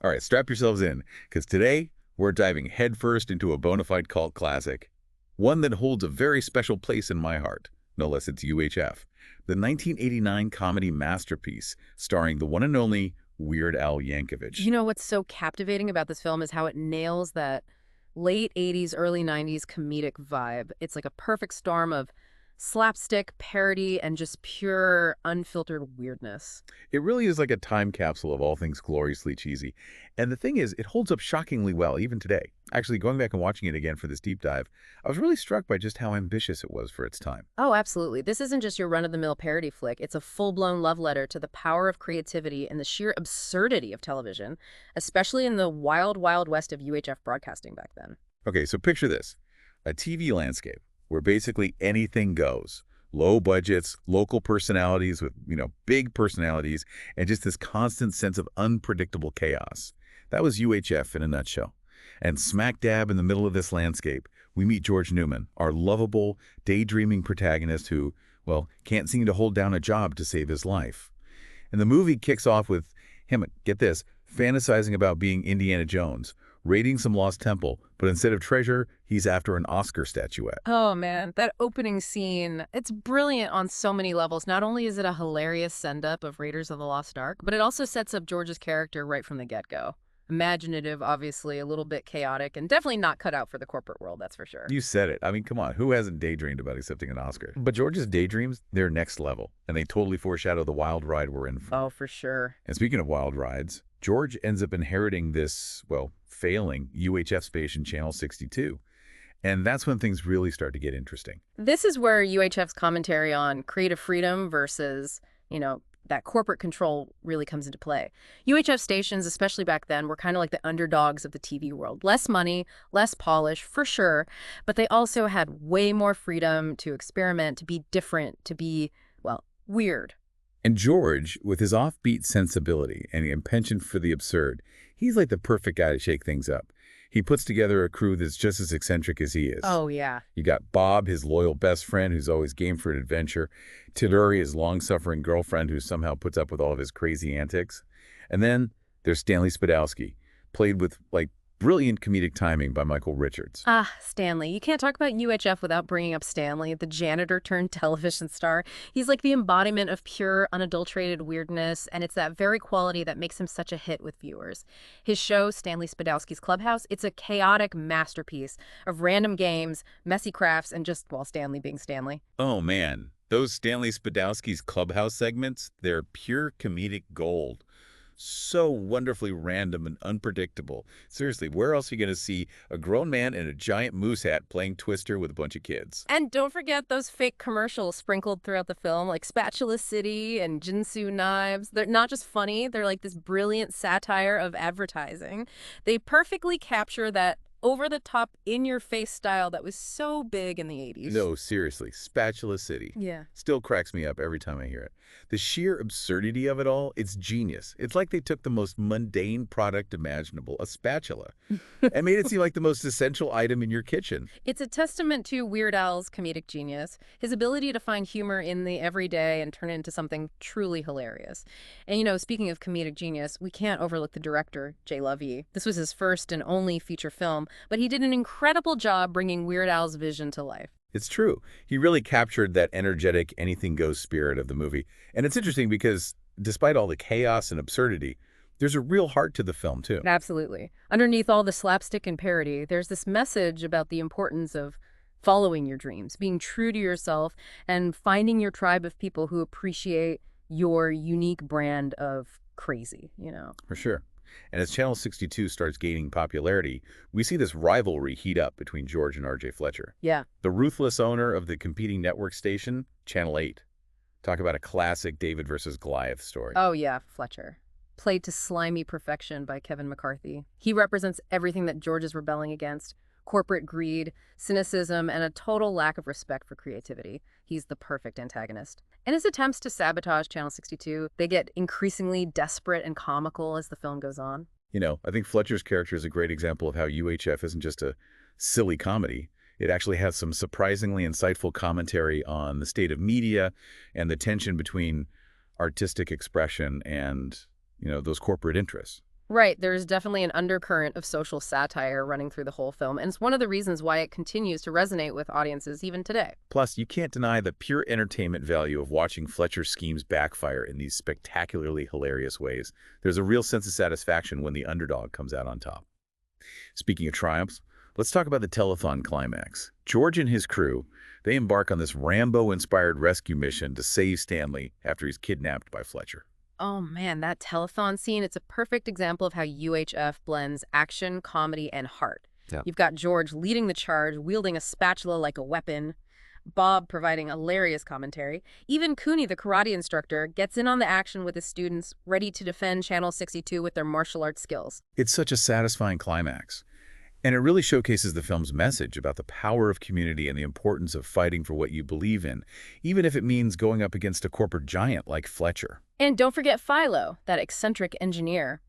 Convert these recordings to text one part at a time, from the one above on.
All right, strap yourselves in, because today we're diving headfirst into a bona fide cult classic. One that holds a very special place in my heart. No less, it's UHF. The 1989 comedy masterpiece starring the one and only Weird Al Yankovic. You know what's so captivating about this film is how it nails that late 80s, early 90s comedic vibe. It's like a perfect storm of slapstick, parody, and just pure, unfiltered weirdness. It really is like a time capsule of all things gloriously cheesy. And the thing is, it holds up shockingly well, even today. Actually, going back and watching it again for this deep dive, I was really struck by just how ambitious it was for its time. Oh, absolutely. This isn't just your run-of-the-mill parody flick. It's a full-blown love letter to the power of creativity and the sheer absurdity of television, especially in the wild, wild west of UHF broadcasting back then. Okay, so picture this. A TV landscape where basically anything goes. Low budgets, local personalities with, big personalities, and just this constant sense of unpredictable chaos. That was UHF in a nutshell. And smack dab in the middle of this landscape, we meet George Newman, our lovable, daydreaming protagonist who, well, can't seem to hold down a job to save his life. And the movie kicks off with him, get this, fantasizing about being Indiana Jones, raiding some lost temple, but instead of treasure, he's after an Oscar statuette. Oh, man, that opening scene, it's brilliant on so many levels. Not only is it a hilarious send-up of Raiders of the Lost Ark, but it also sets up George's character right from the get-go. Imaginative, obviously, a little bit chaotic, and definitely not cut out for the corporate world, that's for sure. You said it. I mean, come on, who hasn't daydreamed about accepting an Oscar? But George's daydreams, they're next level, and they totally foreshadow the wild ride we're in for. Oh, for sure. And speaking of wild rides, George ends up inheriting this, well, failing UHF station Channel 62. And that's when things really start to get interesting. This is where UHF's commentary on creative freedom versus, that corporate control really comes into play. UHF stations, especially back then, were kind of like the underdogs of the TV world. Less money, less polish, for sure, but they also had way more freedom to experiment, to be different, to be, well, weird. And George, with his offbeat sensibility and a penchant for the absurd, he's like the perfect guy to shake things up. He puts together a crew that's just as eccentric as he is. Oh, yeah. You got Bob, his loyal best friend, who's always game for an adventure. Tiduri, his long-suffering girlfriend, who somehow puts up with all of his crazy antics. And then there's Stanley Spadowski, played with, brilliant comedic timing by Michael Richards. Ah, Stanley. You can't talk about UHF without bringing up Stanley, the janitor turned television star. He's like the embodiment of pure, unadulterated weirdness, and it's that very quality that makes him such a hit with viewers. His show, Stanley Spadowski's Clubhouse, it's a chaotic masterpiece of random games, messy crafts, and just, well, Stanley being Stanley. Oh, man. Those Stanley Spadowski's Clubhouse segments, they're pure comedic gold. So wonderfully random and unpredictable. Seriously, where else are you going to see a grown man in a giant moose hat playing Twister with a bunch of kids? And don't forget those fake commercials sprinkled throughout the film, like Spatula City and Jinsu Knives. They're not just funny, they're like this brilliant satire of advertising. They perfectly capture that over-the-top, in-your-face style that was so big in the 80s. No, seriously, Spatula City. Yeah. Still cracks me up every time I hear it. The sheer absurdity of it all, it's genius. It's like they took the most mundane product imaginable, a spatula, and made it seem like the most essential item in your kitchen. It's a testament to Weird Al's comedic genius, his ability to find humor in the everyday and turn it into something truly hilarious. And, speaking of comedic genius, we can't overlook the director, Jay Lovey. This was his first and only feature film, but he did an incredible job bringing Weird Al's vision to life. It's true. He really captured that energetic, anything-goes spirit of the movie. And it's interesting because despite all the chaos and absurdity, there's a real heart to the film, too. Absolutely. Underneath all the slapstick and parody, there's this message about the importance of following your dreams, being true to yourself, and finding your tribe of people who appreciate your unique brand of crazy, For sure. And as Channel 62 starts gaining popularity, we see this rivalry heat up between George and R.J. Fletcher. Yeah. The ruthless owner of the competing network station, Channel 8. Talk about a classic David versus Goliath story. Oh, yeah, Fletcher. Played to slimy perfection by Kevin McCarthy. He represents everything that George is rebelling against. Corporate greed, cynicism, and a total lack of respect for creativity. He's the perfect antagonist. And his attempts to sabotage Channel 62, they get increasingly desperate and comical as the film goes on. I think Fletcher's character is a great example of how UHF isn't just a silly comedy. It actually has some surprisingly insightful commentary on the state of media and the tension between artistic expression and, those corporate interests. Right, there's definitely an undercurrent of social satire running through the whole film, and it's one of the reasons why it continues to resonate with audiences even today. Plus, you can't deny the pure entertainment value of watching Fletcher's schemes backfire in these spectacularly hilarious ways. There's a real sense of satisfaction when the underdog comes out on top. Speaking of triumphs, let's talk about the telethon climax. George and his crew, they embark on this Rambo-inspired rescue mission to save Stanley after he's kidnapped by Fletcher. Oh man, that telethon scene, it's a perfect example of how UHF blends action, comedy, and heart. Yeah. You've got George leading the charge, wielding a spatula like a weapon, Bob providing hilarious commentary. Even Cooney, the karate instructor, gets in on the action with his students, ready to defend Channel 62 with their martial arts skills. It's such a satisfying climax. And it really showcases the film's message about the power of community and the importance of fighting for what you believe in, even if it means going up against a corporate giant like Fletcher. And don't forget Philo, that eccentric engineer.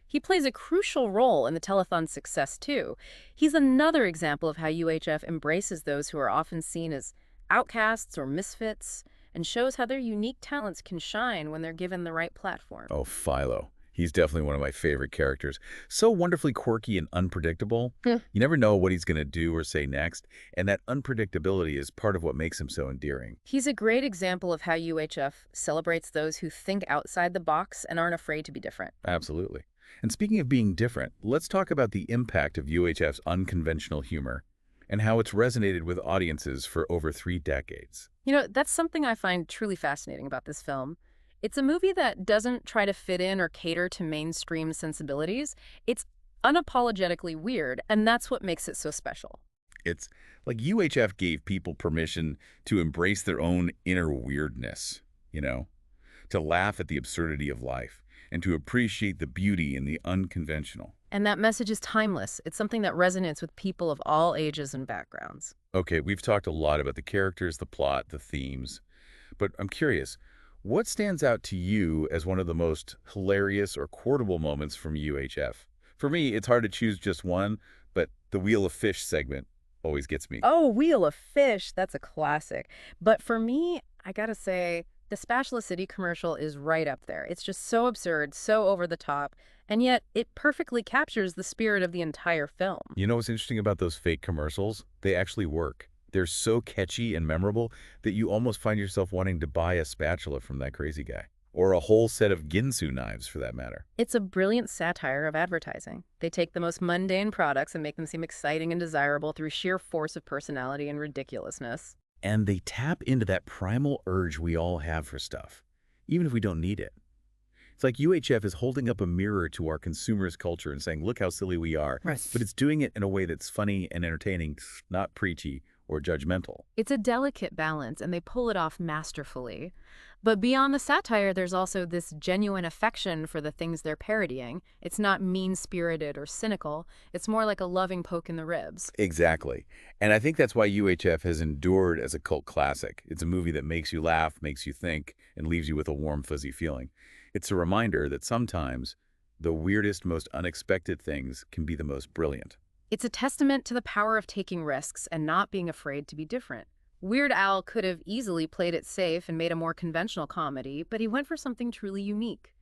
He plays a crucial role in the telethon's success, too. He's another example of how UHF embraces those who are often seen as outcasts or misfits and shows how their unique talents can shine when they're given the right platform. Oh, Philo. He's definitely one of my favorite characters. So wonderfully quirky and unpredictable. Yeah. You never know what he's going to do or say next, and that unpredictability is part of what makes him so endearing. He's a great example of how UHF celebrates those who think outside the box and aren't afraid to be different. Absolutely. And speaking of being different, let's talk about the impact of UHF's unconventional humor and how it's resonated with audiences for over 3 decades. You know, that's something I find truly fascinating about this film. It's a movie that doesn't try to fit in or cater to mainstream sensibilities. It's unapologetically weird, and that's what makes it so special. It's like UHF gave people permission to embrace their own inner weirdness, to laugh at the absurdity of life and to appreciate the beauty in the unconventional. And that message is timeless. It's something that resonates with people of all ages and backgrounds. Okay, we've talked a lot about the characters, the plot, the themes, but I'm curious, what stands out to you as one of the most hilarious or quotable moments from UHF? For me, it's hard to choose just one, but the Wheel of Fish segment always gets me. Oh, Wheel of Fish, that's a classic. But for me, I gotta say, the Spatula City commercial is right up there. It's just so absurd, so over the top, and yet it perfectly captures the spirit of the entire film. You know what's interesting about those fake commercials? They actually work. They're so catchy and memorable that you almost find yourself wanting to buy a spatula from that crazy guy. Or a whole set of Ginsu knives, for that matter. It's a brilliant satire of advertising. They take the most mundane products and make them seem exciting and desirable through sheer force of personality and ridiculousness. And they tap into that primal urge we all have for stuff, even if we don't need it. It's like UHF is holding up a mirror to our consumerist culture and saying, look how silly we are. Right. But it's doing it in a way that's funny and entertaining, not preachy or judgmental. It's a delicate balance, and they pull it off masterfully. But beyond the satire, there's also this genuine affection for the things they're parodying. It's not mean-spirited or cynical. It's more like a loving poke in the ribs. Exactly. And I think that's why UHF has endured as a cult classic. It's a movie that makes you laugh, makes you think, and leaves you with a warm, fuzzy feeling. It's a reminder that sometimes the weirdest, most unexpected things can be the most brilliant. It's a testament to the power of taking risks and not being afraid to be different. Weird Al could have easily played it safe and made a more conventional comedy, but he went for something truly unique.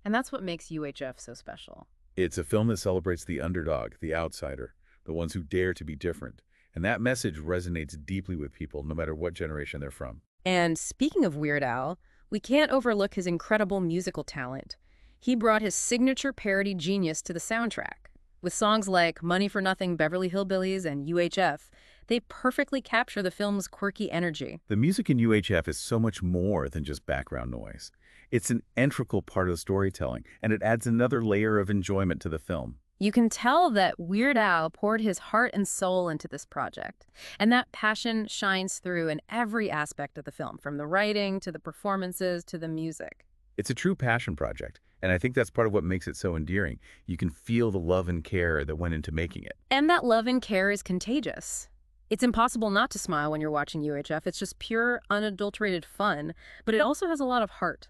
And that's what makes UHF so special. It's a film that celebrates the underdog, the outsider, the ones who dare to be different. And that message resonates deeply with people, no matter what generation they're from. And speaking of Weird Al, we can't overlook his incredible musical talent. He brought his signature parody genius to the soundtrack. With songs like Money for Nothing, Beverly Hillbillies, and UHF, they perfectly capture the film's quirky energy. The music in UHF is so much more than just background noise. It's an integral part of the storytelling, and it adds another layer of enjoyment to the film. You can tell that Weird Al poured his heart and soul into this project, and that passion shines through in every aspect of the film, from the writing to the performances to the music. It's a true passion project, and I think that's part of what makes it so endearing. You can feel the love and care that went into making it. And that love and care is contagious. It's impossible not to smile when you're watching UHF. It's just pure, unadulterated fun, but it also has a lot of heart.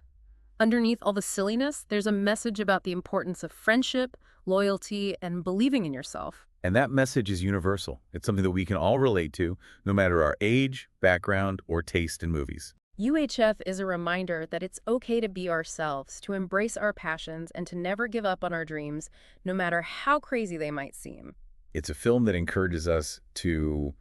Underneath all the silliness, there's a message about the importance of friendship, loyalty, and believing in yourself. And that message is universal. It's something that we can all relate to, no matter our age, background, or taste in movies. UHF is a reminder that it's okay to be ourselves, to embrace our passions, and to never give up on our dreams, no matter how crazy they might seem. It's a film that encourages us to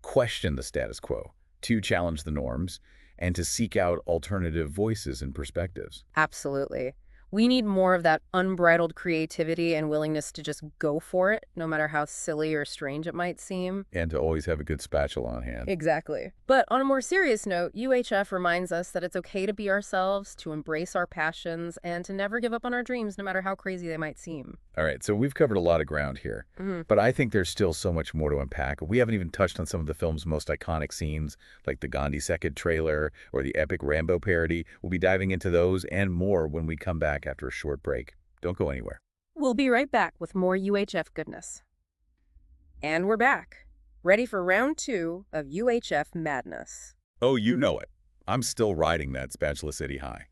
question the status quo, to challenge the norms, and to seek out alternative voices and perspectives. Absolutely. We need more of that unbridled creativity and willingness to just go for it, no matter how silly or strange it might seem. And to always have a good spatula on hand. Exactly. But on a more serious note, UHF reminds us that it's okay to be ourselves, to embrace our passions, and to never give up on our dreams, no matter how crazy they might seem. All right, so we've covered a lot of ground here, but I think there's still so much more to unpack. We haven't even touched on some of the film's most iconic scenes, like the Gandhi Second trailer or the epic Rambo parody. We'll be diving into those and more when we come back after a short break. Don't go anywhere. We'll be right back with more UHF goodness. And we're back, ready for round 2 of UHF madness. Oh, you know it. I'm still riding that Spatula City high.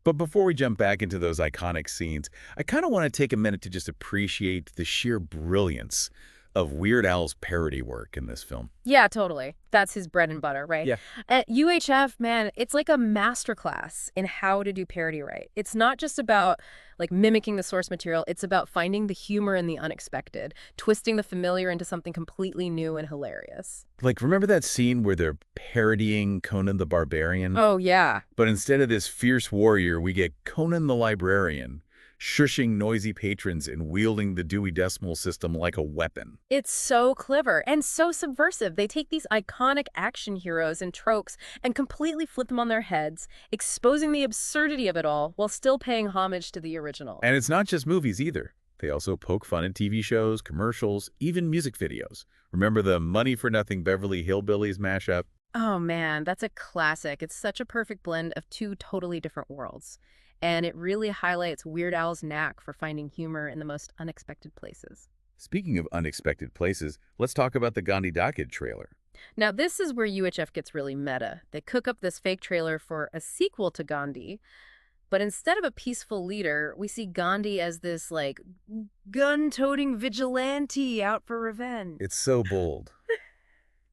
But before we jump back into those iconic scenes, I kind of want to take a minute to just appreciate the sheer brilliance of Weird Al's parody work in this film. Yeah, totally. That's his bread and butter, right? Yeah. At UHF, man, it's like a masterclass in how to do parody right. It's not just about like mimicking the source material. It's about finding the humor in the unexpected, twisting the familiar into something completely new and hilarious. Like, remember that scene where they're parodying Conan the Barbarian? Oh, yeah. But instead of this fierce warrior, we get Conan the Librarian, shushing noisy patrons and wielding the Dewey Decimal System like a weapon. It's so clever and so subversive. They take these iconic action heroes and tropes and completely flip them on their heads, exposing the absurdity of it all while still paying homage to the original. And it's not just movies either. They also poke fun at TV shows, commercials, even music videos. Remember the Money for Nothing Beverly Hillbillies mashup? Oh man, that's a classic. It's such a perfect blend of two totally different worlds. And it really highlights Weird Al's knack for finding humor in the most unexpected places. Speaking of unexpected places, let's talk about the Gandhi Docket trailer. Now, this is where UHF gets really meta. They cook up this fake trailer for a sequel to Gandhi, but instead of a peaceful leader, we see Gandhi as this, like, gun-toting vigilante out for revenge. It's so bold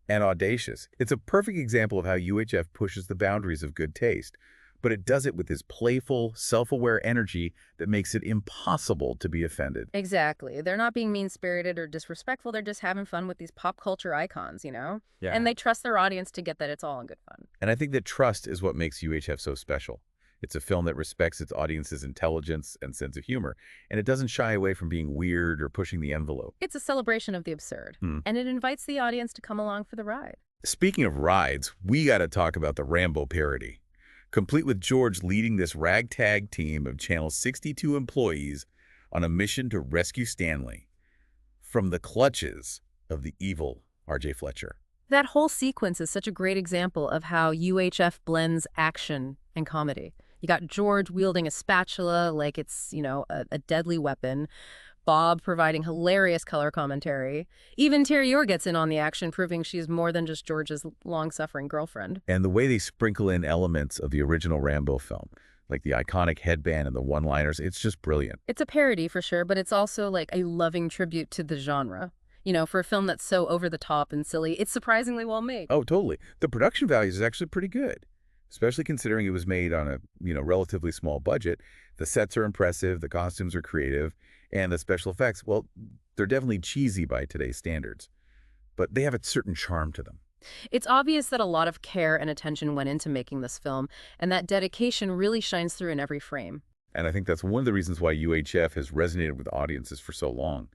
and audacious. It's a perfect example of how UHF pushes the boundaries of good taste, but it does it with this playful, self-aware energy that makes it impossible to be offended. Exactly. They're not being mean-spirited or disrespectful. They're just having fun with these pop culture icons, you know? Yeah. And they trust their audience to get that it's all in good fun. And I think that trust is what makes UHF so special. It's a film that respects its audience's intelligence and sense of humor, and it doesn't shy away from being weird or pushing the envelope. It's a celebration of the absurd, and it invites the audience to come along for the ride. Speaking of rides, we got to talk about the Rambo parody. Complete with George leading this ragtag team of Channel 62 employees on a mission to rescue Stanley from the clutches of the evil R.J. Fletcher. That whole sequence is such a great example of how UHF blends action and comedy. You got George wielding a spatula like it's, you know, a deadly weapon. Bob providing hilarious color commentary. Even Terry Orr gets in on the action, proving she's more than just George's long-suffering girlfriend. And the way they sprinkle in elements of the original Rambo film, like the iconic headband and the one-liners, it's just brilliant. It's a parody for sure, but it's also like a loving tribute to the genre. You know, for a film that's so over-the-top and silly, it's surprisingly well made. Oh, totally. The production value is actually pretty good, especially considering it was made on a, relatively small budget. The sets are impressive, the costumes are creative, and the special effects, well, they're definitely cheesy by today's standards, but they have a certain charm to them. It's obvious that a lot of care and attention went into making this film, and that dedication really shines through in every frame. And I think that's one of the reasons why UHF has resonated with audiences for so long.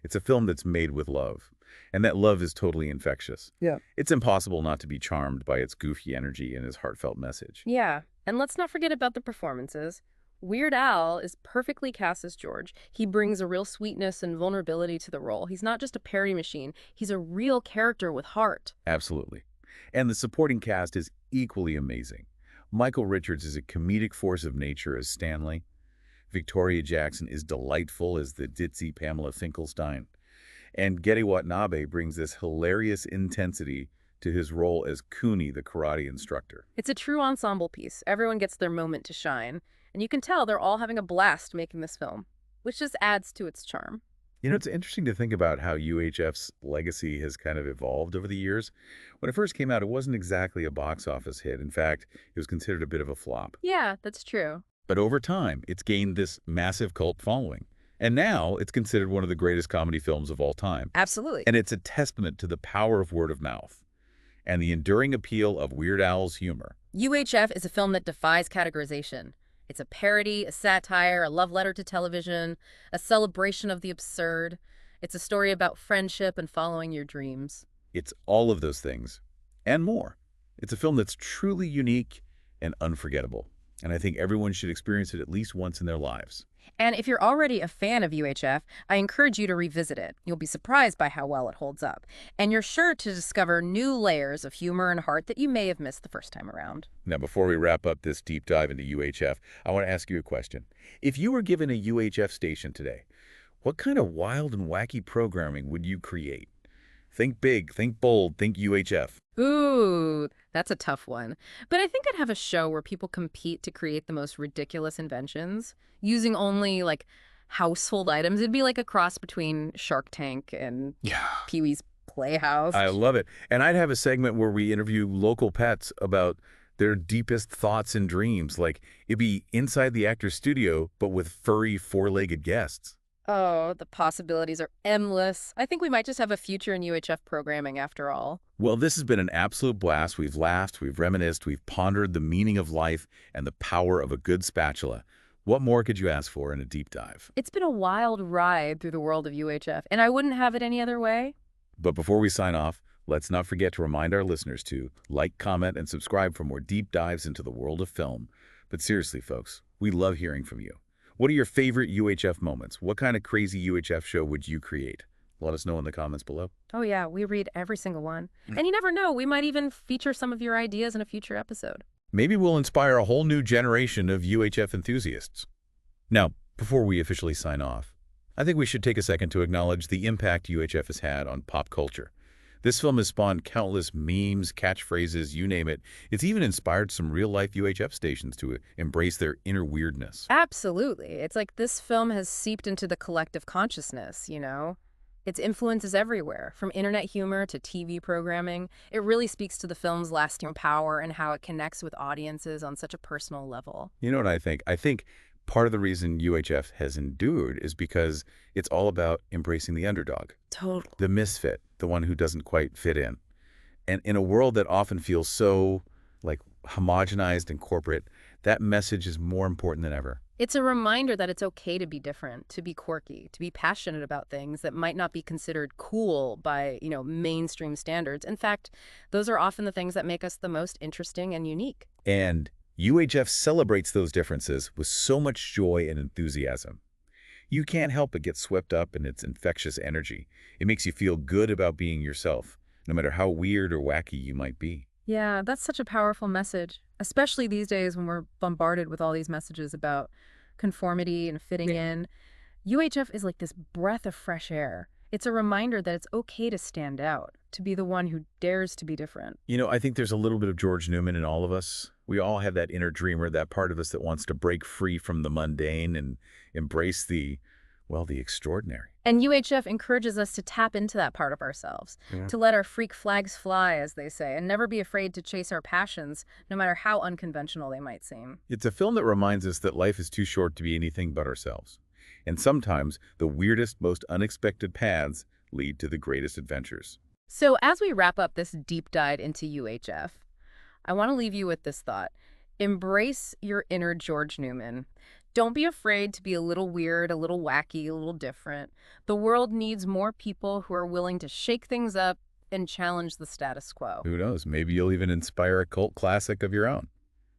It's a film that's made with love, and that love is totally infectious. Yeah. It's impossible not to be charmed by its goofy energy and its heartfelt message. Yeah, and let's not forget about the performances. Weird Al is perfectly cast as George. He brings a real sweetness and vulnerability to the role. He's not just a parody machine. He's a real character with heart. Absolutely. And the supporting cast is equally amazing. Michael Richards is a comedic force of nature as Stanley. Victoria Jackson is delightful as the ditzy Pamela Finkelstein. And Getty Watanabe brings this hilarious intensity to his role as Cooney, the karate instructor. It's a true ensemble piece. Everyone gets their moment to shine. And you can tell they're all having a blast making this film, which just adds to its charm. It's interesting to think about how UHF's legacy has kind of evolved over the years. When it first came out, it wasn't exactly a box office hit. In fact, it was considered a bit of a flop. Yeah, that's true. But over time, it's gained this massive cult following. And now it's considered one of the greatest comedy films of all time. Absolutely. And it's a testament to the power of word of mouth and the enduring appeal of Weird Al's humor. UHF is a film that defies categorization. It's a parody, a satire, a love letter to television, a celebration of the absurd. It's a story about friendship and following your dreams. It's all of those things and more. It's a film that's truly unique and unforgettable. And I think everyone should experience it at least once in their lives. And if you're already a fan of UHF, I encourage you to revisit it. You'll be surprised by how well it holds up. And you're sure to discover new layers of humor and heart that you may have missed the first time around. Now, before we wrap up this deep dive into UHF, I want to ask you a question. If you were given a UHF station today, what kind of wild and wacky programming would you create? Think big, think bold, think UHF. Ooh, that's a tough one. But I think I'd have a show where people compete to create the most ridiculous inventions using only, like, household items. It'd be like a cross between Shark Tank and Pee-wee's Playhouse. I love it. And I'd have a segment where we interview local pets about their deepest thoughts and dreams. Like, it'd be inside the actor's studio, but with furry, four-legged guests. Oh, the possibilities are endless. I think we might just have a future in UHF programming after all. Well, this has been an absolute blast. We've laughed, we've reminisced, we've pondered the meaning of life and the power of a good spatula. What more could you ask for in a deep dive? It's been a wild ride through the world of UHF, and I wouldn't have it any other way. But before we sign off, let's not forget to remind our listeners to like, comment, and subscribe for more deep dives into the world of film. But seriously, folks, we love hearing from you. What are your favorite UHF moments? What kind of crazy UHF show would you create? Let us know in the comments below. Oh yeah, we read every single one. And you never know, we might even feature some of your ideas in a future episode. Maybe we'll inspire a whole new generation of UHF enthusiasts. Now, before we officially sign off, I think we should take a second to acknowledge the impact UHF has had on pop culture. This film has spawned countless memes, catchphrases, you name it. It's even inspired some real-life UHF stations to embrace their inner weirdness. Absolutely. It's like this film has seeped into the collective consciousness, you know? Its influence is everywhere, from internet humor to TV programming. It really speaks to the film's lasting power and how it connects with audiences on such a personal level. You know what I think? I think part of the reason UHF has endured is because it's all about embracing the underdog. Totally. The misfit, the one who doesn't quite fit in. And in a world that often feels so, like, homogenized and corporate, that message is more important than ever. It's a reminder that it's okay to be different, to be quirky, to be passionate about things that might not be considered cool by, mainstream standards. In fact, those are often the things that make us the most interesting and unique. And UHF celebrates those differences with so much joy and enthusiasm. You can't help but get swept up in its infectious energy. It makes you feel good about being yourself, no matter how weird or wacky you might be. Yeah, that's such a powerful message, especially these days when we're bombarded with all these messages about conformity and fitting in. UHF is like this breath of fresh air. It's a reminder that it's okay to stand out, to be the one who dares to be different. I think there's a little bit of George Newman in all of us. We all have that inner dreamer, that part of us that wants to break free from the mundane and embrace the extraordinary. And UHF encourages us to tap into that part of ourselves, to let our freak flags fly, as they say, and never be afraid to chase our passions, no matter how unconventional they might seem. It's a film that reminds us that life is too short to be anything but ourselves. And sometimes the weirdest, most unexpected paths lead to the greatest adventures. So as we wrap up this deep dive into UHF, I want to leave you with this thought. Embrace your inner George Newman. Don't be afraid to be a little weird, a little wacky, a little different. The world needs more people who are willing to shake things up and challenge the status quo. Who knows? Maybe you'll even inspire a cult classic of your own.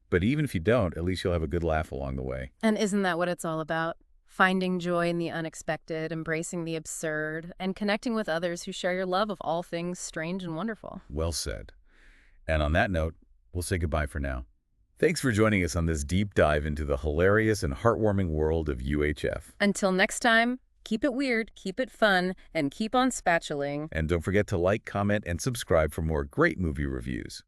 But even if you don't, at least you'll have a good laugh along the way. And isn't that what it's all about? Finding joy in the unexpected, embracing the absurd, and connecting with others who share your love of all things strange and wonderful. Well said. And on that note, we'll say goodbye for now. Thanks for joining us on this deep dive into the hilarious and heartwarming world of UHF. Until next time, keep it weird, keep it fun, and keep on spatulaing. And don't forget to like, comment, and subscribe for more great movie reviews.